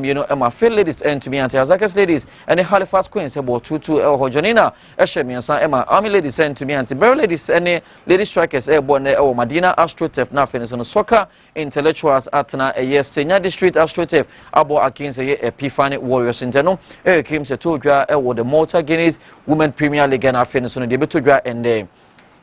you know, Emma Phil ladies and to me and Azakis ladies and the Halifax Queens about 2-2 El Hojonina, Eshemi and Emma Army ladies and to me and Barry ladies and lady strikers airborne or Medina Astrotef nothing is on soccer intellectuals atna a yes senior district Astrotef abo against a Epiphany Warriors in Teno came to Tudra the Malta Guineas Women Premier League and Afenis on the Betudra and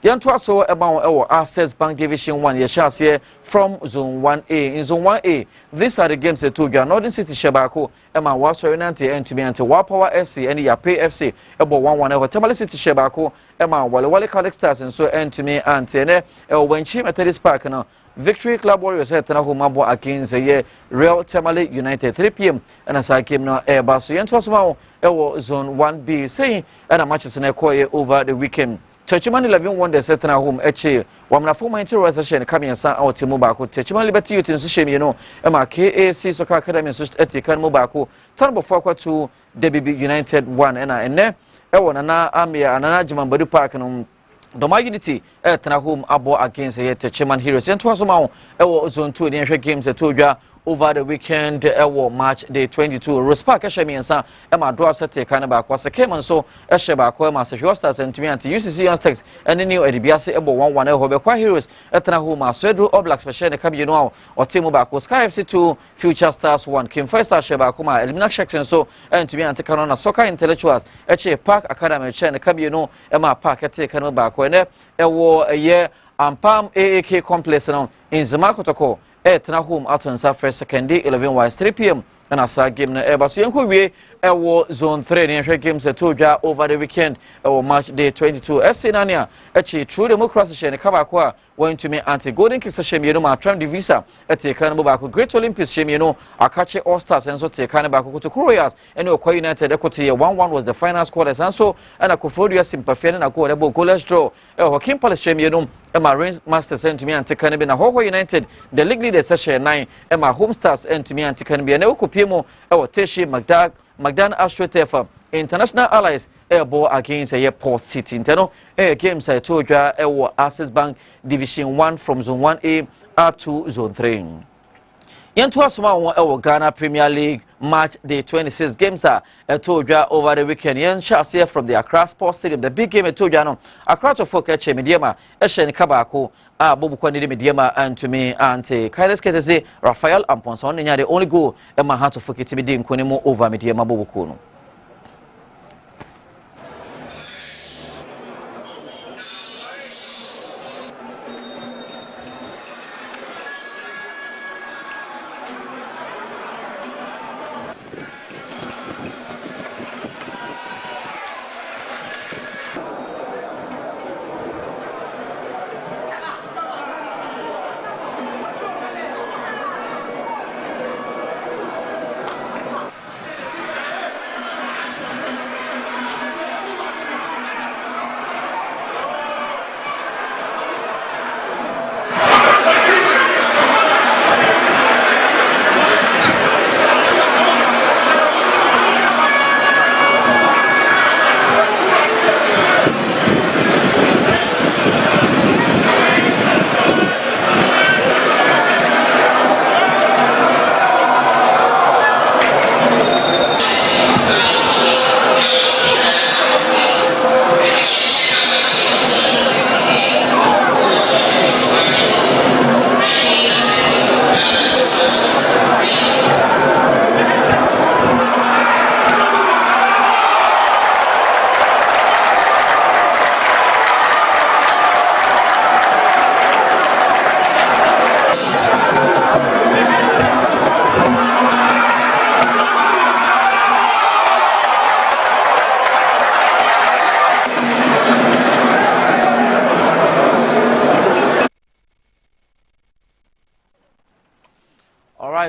Yanto so about our Access Bank Division 1 Yeshas from Zone 1A. In Zone 1A, these are the games that took Northern City Shebako, Emma Wasser Nante, and to me until Wapower FC and Yape FC, about 1-1 over Tamale City Shebako, Emma Wale College Stars, and so and to me and Tene, when she at this park now. Victory Club Warriors at Tanahumabo against the Real Tamale United 3 p.m. and as I came now Airbus Yanto Zone 1B saying and a matches in a over the weekend. Churchman 11 wonders at home eche wamna former interrogation coming san out mobako Churchman Liberty Youth Institution you know Emma KAC Soccer Academy so etikan mobako turn for to DBB United 1 and ne won na amia anana Jimambadu Park no Doma Unity at home abo against the Churchman Heroes and twas zone 2 the games at Toja over the weekend March day 22 respect Ashemi and Sa Emma drops at the Canaba was a came and so Asheba Koema Stars and to me and UCC on text and the new Edibiase Ebo 1-1 Hobekwa Heroes at Nahuma Swedro Oblak Special Cabino or Timobako Sky FC 2 Future Stars 1 came first Asheba Kuma Elimina Shaxon so and to me and Takanona Soccer Intellectuals Eche Park Academy Chen Cabino Emma Park at Canobako and a year and Palm AAK complex in Zamakotoko Tena home out on first second day 11 wise 3 p.m. and as a game na Ebaso Yanko zone 3 near games at Toja over the weekend March day 22 FC Nania actually true democracy and Kabakwa went to me anti Golden Kings Shemi ma tram divisa at the Kanabako Great Olympics Shemi Akache All Stars and so take Kanabako to Koreas and Okwa United Equity 1-1 was the final score and so and a Kofodia Sympathy and a goalless draw Joaquin Palace Shemi Emma Rains Masters and to me anti Kanabina Hoho United the league leader session 9 Emma Home Stars and to me anti Kanabia Neokopimo Teshi Magdan Astrotefa International Allies airborne against a Port City Interno games I told you Access Bank Division 1 from Zone 1A up to Zone 3. Yanto Asuma Ghana Premier League March day 26 games are told you over the weekend. Yan shall here from the Accra Sports Stadium. The big game I told you no Accra to folk eche mediama Eshen Kabako Bobu Kwani mediama and to me and Kailes Ketese Raphael Amponson the only goal Emma had to forget me din Kunimo over mediama Bobu Kuno.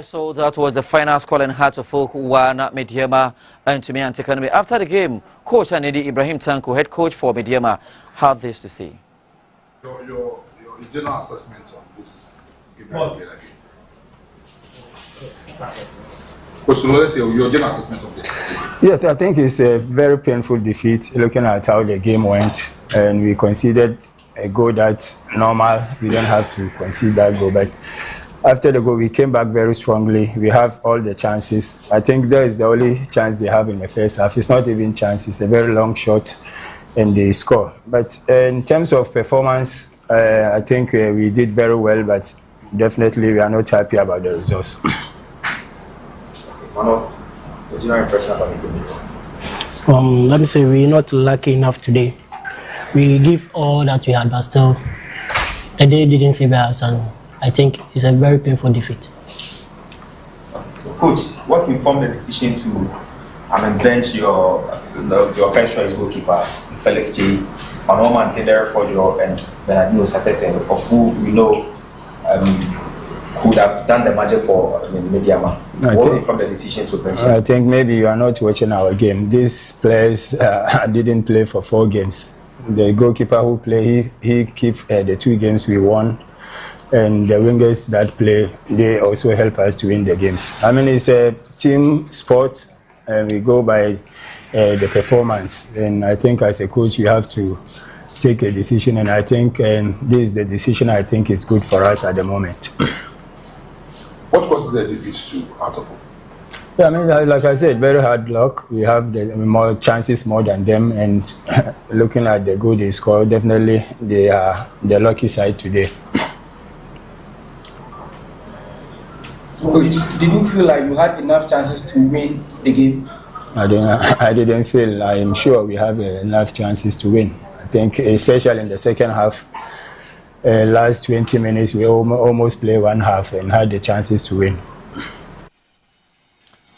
So that was the final score in Hearts of Folk Wana Mediama and to me and Tekanemi. After the game, Coach Anedi Ibrahim Tanko, head coach for Mediama, had this to say. Your general assessment on this game. Coach, let's say your general assessment on this. Yes, I think it's a very painful defeat looking at how the game went, and we conceded a goal that's normal. We don't have to concede that goal, but after the goal, we came back very strongly. We have all the chances. I think that is the only chance they have in the first half. It's not even chance. It's a very long shot, and they score. But in terms of performance, I think we did very well. But definitely, we are not happy about the results. What's your impression about the game? Let me say we're not lucky enough today. We give all that we had, but still, the day didn't favor us, and I think it's a very painful defeat. So, Coach, what informed the decision to bench your first choice goalkeeper, Felix J, Manoma Tedder Fojo, and Bernardino Satete, of who we know could have done the magic for Mediama? What informed the decision to bench him? I think maybe you are not watching our game. These players didn't play for 4 games. The goalkeeper who play, he keep the 2 games we won. And the wingers that play, they also help us to win the games. I mean, it's a team sport, and we go by the performance. And I think as a coach, you have to take a decision. And I think this is the decision I think is good for us at the moment. What causes the defeat to Atofo? Yeah, I mean, like I said, very hard luck. We have the more chances more than them. And looking at the goal they score, definitely they are the lucky side today. So did you feel like you had enough chances to win the game? I didn't feel. I am sure we have enough chances to win. I think, especially in the second half, last 20 minutes, we almost played one half and had the chances to win.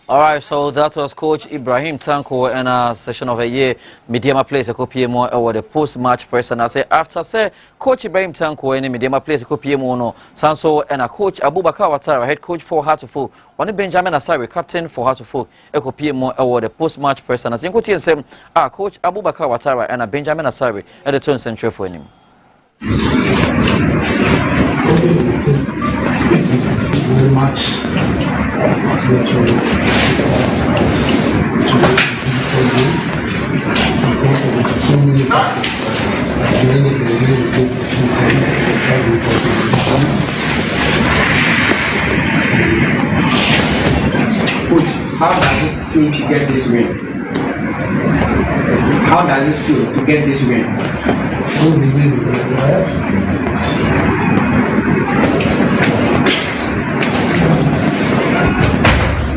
All right, so that was Coach Ibrahim Tanko in a session of a year. Mediama plays a copy more over the post-match press. And I say, after say, Coach Ibrahim Tanko and Mediama plays a copy more no. Sanso and a coach Abubakar Watara, head coach for Heartoful. One Benjamin Asari, captain for Heartoful, a copy more over the post-match press. And I think what you say, Coach Abubakar Watara and a Benjamin Asari at the turn central for him. Very much. So many factors. At the end of the day, we take Coach, how does it feel to get this win? How does it feel to get this win?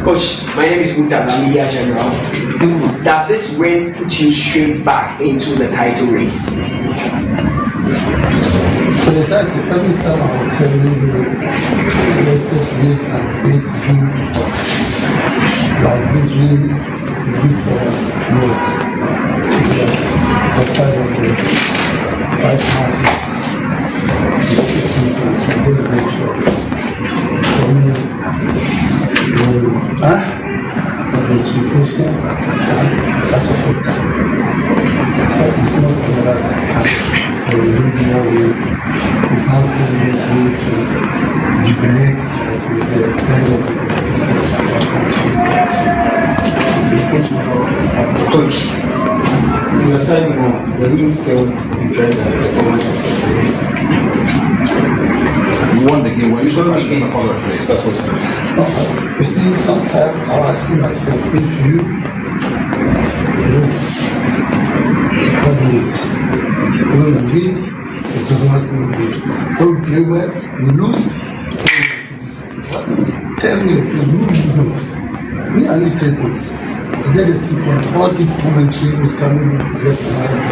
Coach, my name is Guta Media General. Does this win put you straight back into the title race? For the title, every time I tell you, let's just wait and take you. Like this win is good for us. No. Because outside of the 5 matches, it's 15 points. So just make sure. For me, so, the expectation is such a football. Except it's not that there's really no way. We can't take this way to jubilate like it's the end of the system. Coach, you were signing on, the rules still enjoy the performance of the players. You won the game. Were you so passionate about the players? That's what it says. You see, sometimes I'm asking myself if you can't do it. When we win, the performance will be good. When we play well, we lose, tell me that you lose. We are only 3 points. To get the 3 points, all this commentary was coming left and right.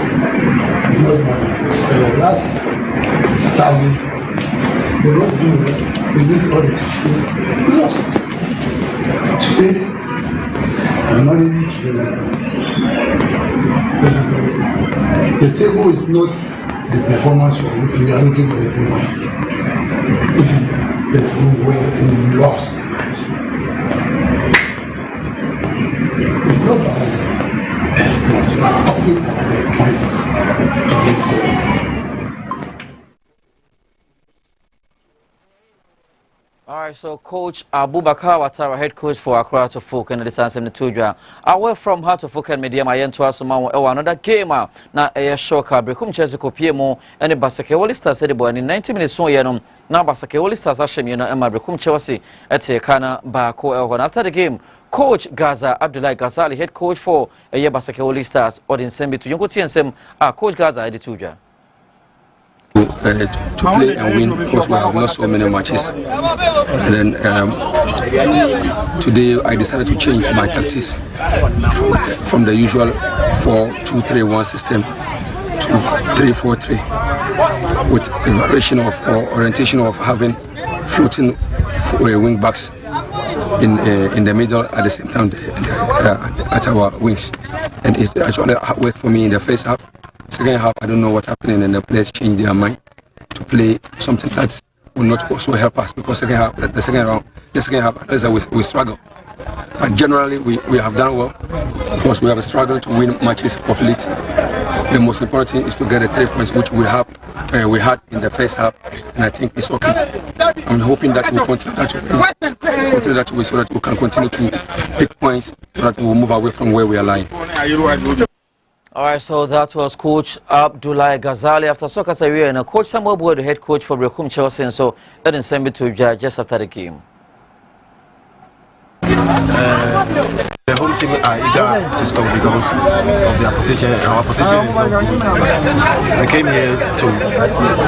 It's not my last 1,000. They don't do that. We missed all the chances. We lost. Today, I'm not even the table is not the performance you are looking for the tables. If you perform well and you lost the match, it's not about performance. You are talking about the points to move forward. All right. Alright, so Coach Abubakar Watara, head coach for Accra to Folk and the distance in the Tuja. Away from Heart to Folk and Media, my to us another game. Now, a shocker, Brekum Chesico Piemo, and the Basake Wallista said the boy in 90 minutes. So, now Basake Wallista Sashim, and my Brekum Chelsea at Kana Bako Elhon. After the game, Coach Gaza Abdullah Ghazali, head coach for a Basake Wallistas, or in Sembi to Yungo TNSM, Coach Gaza at the Tuja. To play and win because we have lost so many matches, and then today I decided to change my tactics from the usual 4-2-3-1 system to 3-4-3 with a variation of or orientation of having floating wing backs in the middle at the same time at our wings, and it actually worked for me in the first half. Second half, I don't know what happened, and the players changed their mind to play something that will not also help us because the second half, we struggle. But generally, we have done well because we have struggled to win matches of late. The most important thing is to get the 3 points which we had in the first half, and I think it's okay. I'm hoping that we continue that way so that we can continue to pick points so that we will move away from where we are lying. Alright, so that was Coach Abdullah Ghazali after soccer career, and Coach Samuel Boyd, the head coach for Brekum Chelsea, and so that didn't send me to judge just after the game. The home team are eager to score because of their position. Our position is not good, but we came here to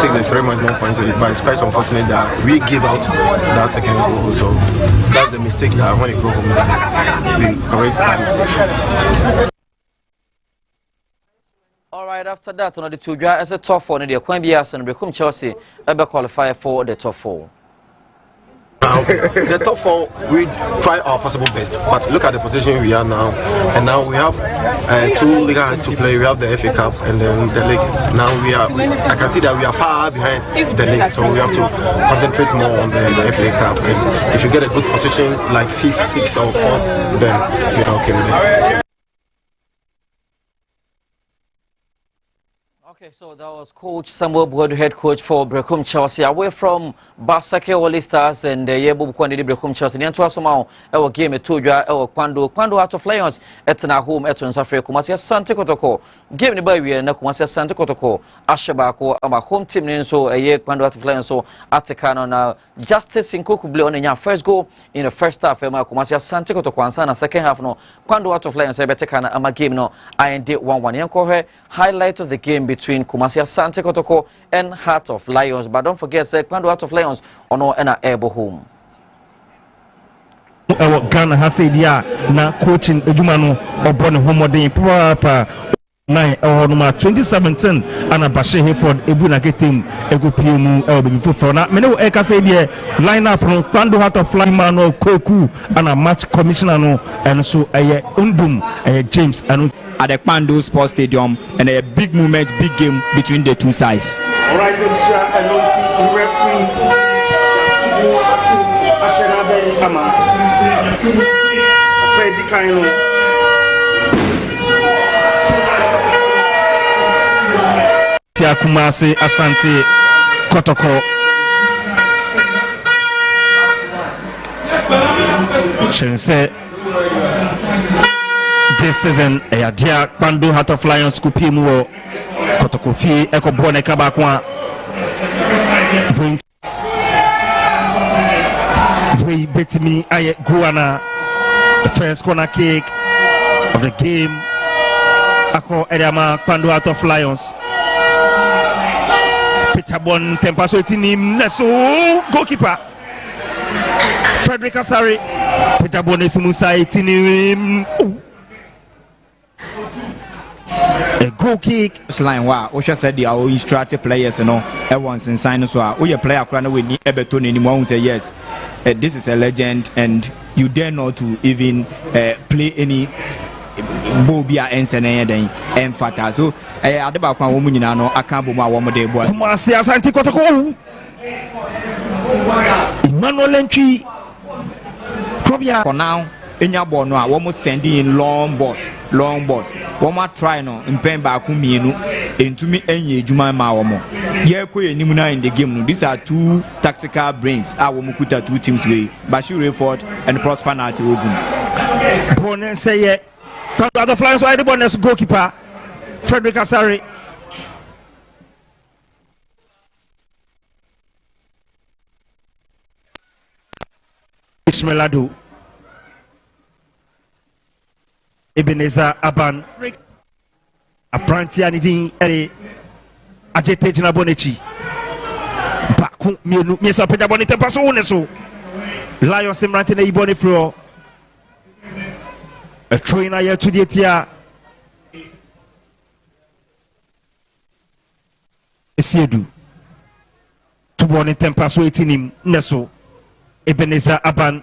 take the 3 more points, but it's quite unfortunate that we give out that second goal. So that's the mistake that when we go home, we correct that mistake. Alright, after that, on the two as a top four, the Quambias and Brekum Chelsea ever qualify for the top four. Now, the top four, we try our possible best, but look at the position we are now. And now we have 2 leagues to play. We have the FA Cup and then the league. Now I can see that we are far behind the league, so we have to concentrate more on the FA Cup. And if you get a good position like 5th, 6th, or 4th, then we are okay with it. Okay, so that was Coach Samuel Boyd, head coach for Brekum Chelsea, away from Basake Wallistas and the Yebu Kwandi Brekum Chelsea. The Antoine Somao, our game at Tuja, our Kwando Heart of Lions, Etna home, Etons Africa, Kumasia Santa Kotoko, game the baby and Kumasia Santa Kotoko, Ashabako, our home team, so a year Kwando Heart of Lions, so Atekano now, Justice in Kukuble on your first goal in the first half, Kumasia Santa Kotoko, and second half, no, Kwando Heart of Lions, Betekana, Ama game, no, I ended 1-1. Yanko, highlight of the game between Kumasi Asante Kotoko and Heart of Lions. But don't forget, Kwando Heart of Lions on our able home. Ghana has said, na coaching Ejumano or Bonnie Homodin Papa 9 or 2017 and a Bashe Hayford Ebunake team Ego PMU Elbe for now. Meno Eka said, line up on Kwando Heart of Lions, Koku and a match commissioner, and so a Undum James and at the Kwando Sports Stadium, and a big moment, big game between the two sides. All right, the referee, Kumasi Asante Kotoko. Shense. This season, a dear Kwando Heart of Lions Kupimu Kotokofi Eko Bone Kabakwa we bet me I Guana the first corner kick of the game. Ako Edama Kwando Heart of Lions Peter Bon Tempaso Tinim Neso goalkeeper Frederick Asari Peter Bones Musa Tinim a goal kick line wow we just said the our instructed players everyone's in sign so we a player crown we need Everton anymore say yes this is a legend and you dare not to even play any Bobia and Seneden and Fata so Adeba Kwan woman no akambo ma wo de boy Kumasi Asante Kotoko Emmanuel Entry for now enya ball no a wɔn sending in long balls wɔn try no mpɛn baako mmienu entumi enye edwuma ma wɔn yɛkɔ yɛ nim na in the game no these are two tactical brains a wɔn kuta two teams wey Bashir Rayford and Prosper Nate Ogun. Bonus say yeah. The Flyers wide the bonus goalkeeper Frederick Asari. Ismailado Ebenezer Aban Aprantia Nidin Ere Ajete Jina Bonechi Baku Mienu Miesa Peja Bonite Paso Uneso Lions Simrantine Ibone Fro a trainer here to the tia Esiedu to Bonite Paso 18 Neso Ebenezer Aban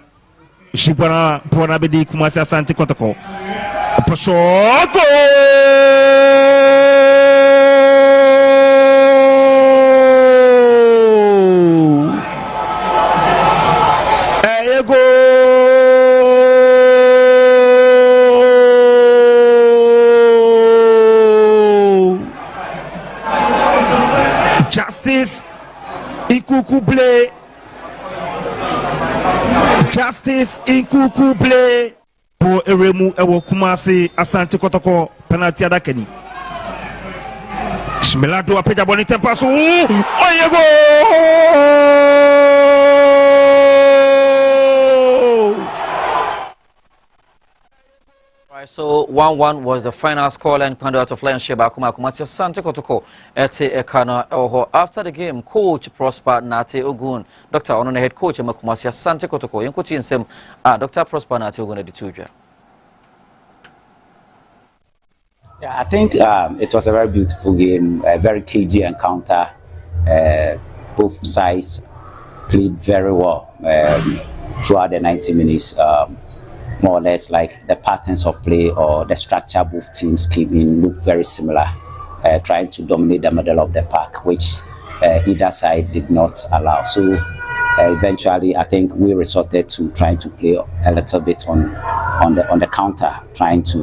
Shibana Bonabedi Kumasi Asante Kotoko Pashogo Ego Justice Ikukuble Justice Ikukuble po eremu ewo Kumasi Asante Kotoko penalty adakeni Shmelado apeja bonite paso oyego So 1-1 was the final scoreline. Pando out of Lion Sheba Kumasi Asante Kotoko ete ekana oho. After the game, coach Prosper Nate Ogun, Dr. Onone head coach Kumasi Asante Kotoko. Yonkuti insem Dr. Prosper Nate Ogun edituja. Yeah, I think it was a very beautiful game, a very cagey encounter. Both sides played very well throughout the 90 minutes. More or less like the patterns of play or the structure both teams came in looked very similar, trying to dominate the middle of the park, which either side did not allow. So eventually, I think we resorted to trying to play a little bit on the counter, trying to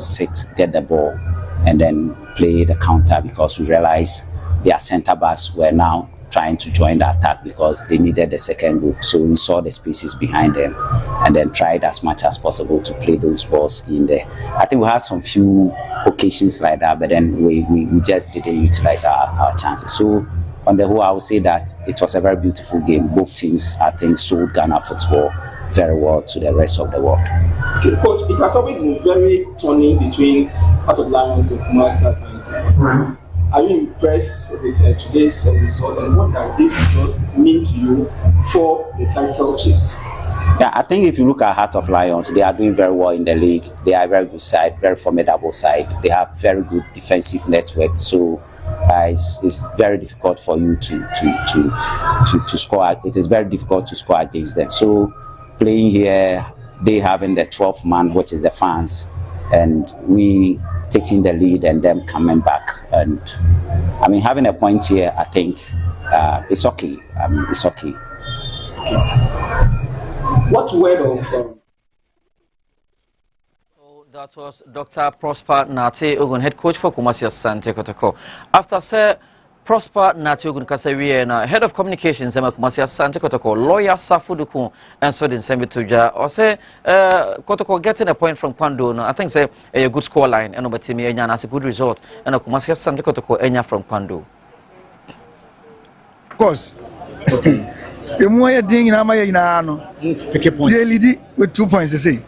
get the ball, and then play the counter because we realized their centre backs were now trying to join the attack because they needed the second goal. So we saw the spaces behind them and then tried as much as possible to play those balls in there. I think we had some few occasions like that, but then we just didn't utilize our chances. So on the whole, I would say that it was a very beautiful game. Both teams, I think, sold Ghana football very well to the rest of the world. Okay, Coach, it has always been very turning between Heart of Lions and Kumasi Asante. Are you impressed with today's result, and what does this result mean to you for the title chase? Yeah, I think if you look at Heart of Lions, they are doing very well in the league. They are a very good side, very formidable side. They have very good defensive network. So it's very difficult for you to score. It is very difficult to score against them. So playing here, they having the 12th man, which is the fans, and we taking the lead and them coming back. And I mean, having a point here, I think it's okay. I mean, it's okay. What word of... That was Dr. Prosper Nate Ogun, head coach for Kumasi Asante Kotoko. After Sir Prosper Nate Ogun Kasawi and head of communications at Kumasi Asante Kotoko, lawyer Safuduku and so didn't send me to Ja or say Kotoko getting a point from Pando. I think say a good score line and over Timmy and as a good result and a Kumasi Asante Kotoko Enya from Pando. Of course. Okay. The more you think in Amaya, pick a point. Lead with 2 points, they say.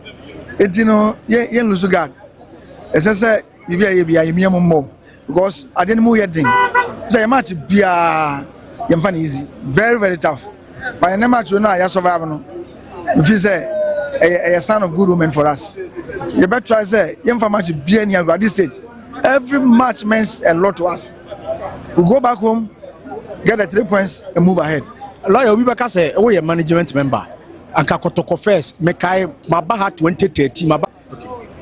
It's you lose God. As I said, you be a minimum more because I didn't move yet. So match be a easy, very, very tough. But in the match, you know, I survive. If you say a son of good woman for us, you better try to say, young for match be any at this stage. Every match means a lot to us. We go back home, get the 3 points, and move ahead. Lawyer, we back say, we a management member. And Kakotoko first, Mekai, Mabaha 2030.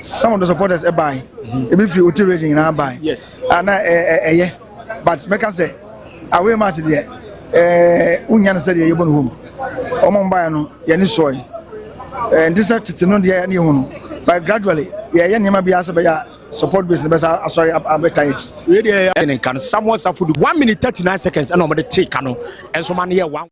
Some of the supporters are buying. If you are rating in our buy. Yes. And yeah. But Meka say, away match there. Unyan said you're home. Omon Bayano, Yanisoi. And this is to know the any home. but gradually yeah nyama bi asa be support base the best sorry I'm better age really can someone suffer 1 minute 39 seconds and nobody take no and so man here one.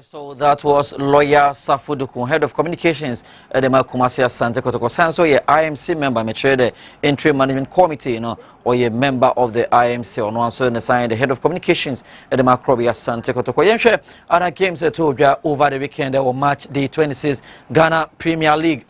So that was lawyer Safuduku, head of communications at the Kumasi Asante Kotoko. Sanso, ye IMC member, mature the interim management committee, or ye member of the IMC, or no, so the head of communications at the Macrobi Asante Kotoko. Yenshe, other games that over the weekend, or match day 26 Ghana Premier League.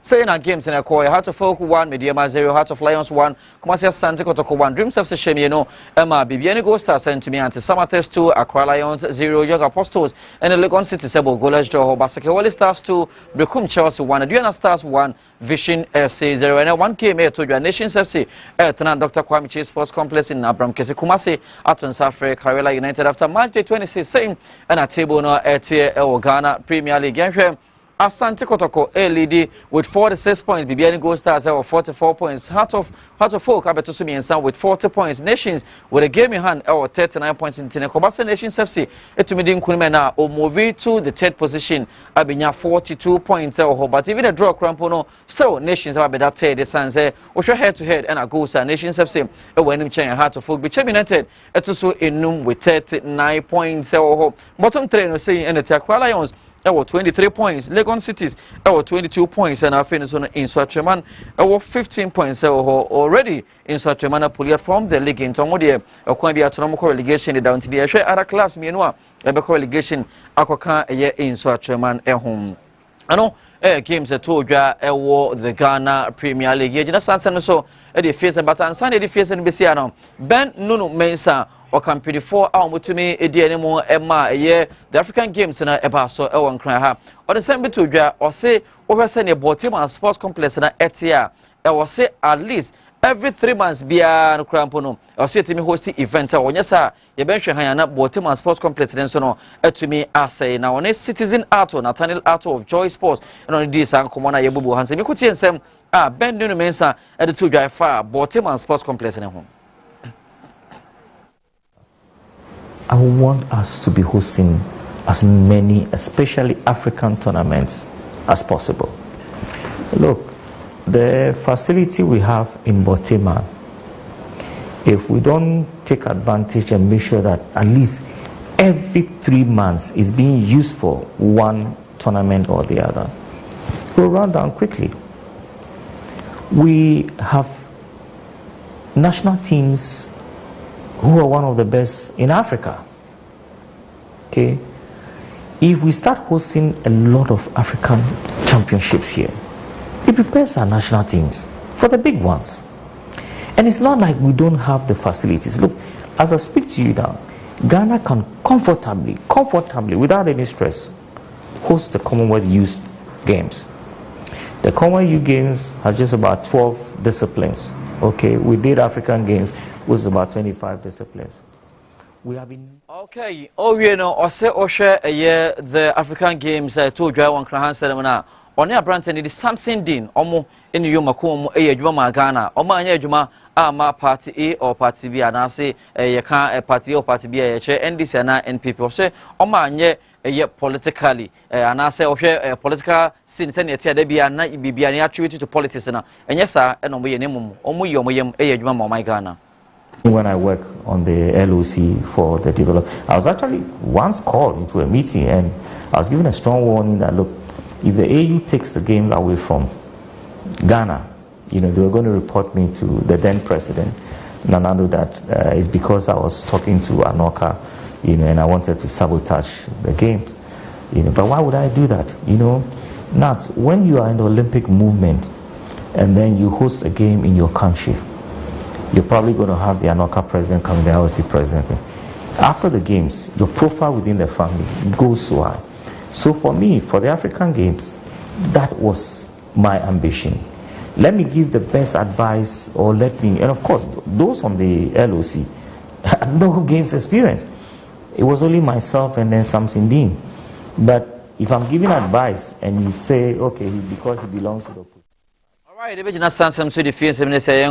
Saying our games in a core, Heart of Folk 1, Mediama 0, Heart of Lions 1, Kumasi Asante Kotoko 1, Dreams of Seshemi, Emma Bibiani Gosta sent to me anti Samates 2, Accra Lions 0, Yoga Apostles. And the Legon City Sebo Golas Draw Basake Wally Stars 2, Brekum Chelsea 1, Adriana Stars 1, Vision FC 0, and 1 came here to Nations FC, Elton Dr. Kwame Chase Sports Complex in Abram Kese Kumasi, Aton Safre, Karela United after match day 26, same, and a table no Etie Ghana Premier League. Asante Kotoko LED with 46 points. Bibiani Gold Stars have 44 points. Heart of Folk Abetusumi and Sam with 40 points. Nations with a game in hand 39 points in Tinekobasa Nations FC. Etumidin Kunimena or move to the third position. Abinya 42 points. But even a draw crampono still Nations have that third. The Sanse which are head to head and a goes Nations FC. When him change Heart of Folk be United. Etusu Inum with 39 points. Bottom trainer saying and the Accra Lions. 23 points. Legon Cities 22 points, and our finish on in Swatreman 15 points already in Swatreman pulled from the league in Tomodia. A quite be autonomical relegation down to the other clubs. Meanwhile, a relegation Akoka a year in Swatreman at home. I know games that told you the Ghana Premier League. You just answer so the face but on Sunday the face and Bessiano Ben Nuno Mensa. Or company 4 hours to me a day anymore Emma a year the African Games in a Ebaso Ewan Craha or the same to draw or say over send a Baltimore Sports Complex in a Etia or say at least every 3 months be a crampono or say to me hosting event or yes sir you mentioned Hayana Baltimore Sports Complex then so no to me I say now on a citizen Arto Nathaniel Arto of Joy Sports and on this and come on a Yabu Hansen you could see some Ben Nuno Mensa at the 2 drive far Baltimore Sports Complex in a home. I want us to be hosting as many, especially African tournaments, as possible. Look, the facility we have in Botswana, if we don't take advantage and make sure that at least every 3 months is being used for one tournament or the other, we'll run down quickly. We have national teams who are one of the best in Africa. Okay, if we start hosting a lot of African championships here, it prepares our national teams for the big ones. And it's not like we don't have the facilities. Look, as I speak to you now, Ghana can comfortably, without any stress, host the Commonwealth Youth Games. The Commonwealth Youth Games have just about 12 disciplines. Okay, we did African Games was about 25 disciplines. We have been okay. Oh, you know, or say or share a year the African Games to dry one Krahan ceremony. On your brand and it is something din omo in Yomakum a Juma Ghana or my Juma ma party A or party B and I say a party or party B a chair and this and people say or my yet politically and I say okay political since any there be an attribute to politics and yes sir and we name omo a Juma my Ghana. When I work on the LOC for the development, I was actually once called into a meeting and I was given a strong warning that look, if the AU takes the games away from Ghana, you know, they were going to report me to the then president, Nanado, that it's because I was talking to Anoka, you know, and I wanted to sabotage the games, you know. But why would I do that? You know, Nats, when you are in the Olympic movement and then you host a game in your country, you're probably going to have the Anoka president coming, the LOC president. After the games, your profile within the family goes so high. So for me, for the African Games, that was my ambition. Let me give the best advice, or let me, and of course, those on the LOC had no games experience. It was only myself and then Samson Dean. But if I'm giving advice and you say, okay, because he belongs to the... All right, the business sense to the field, say,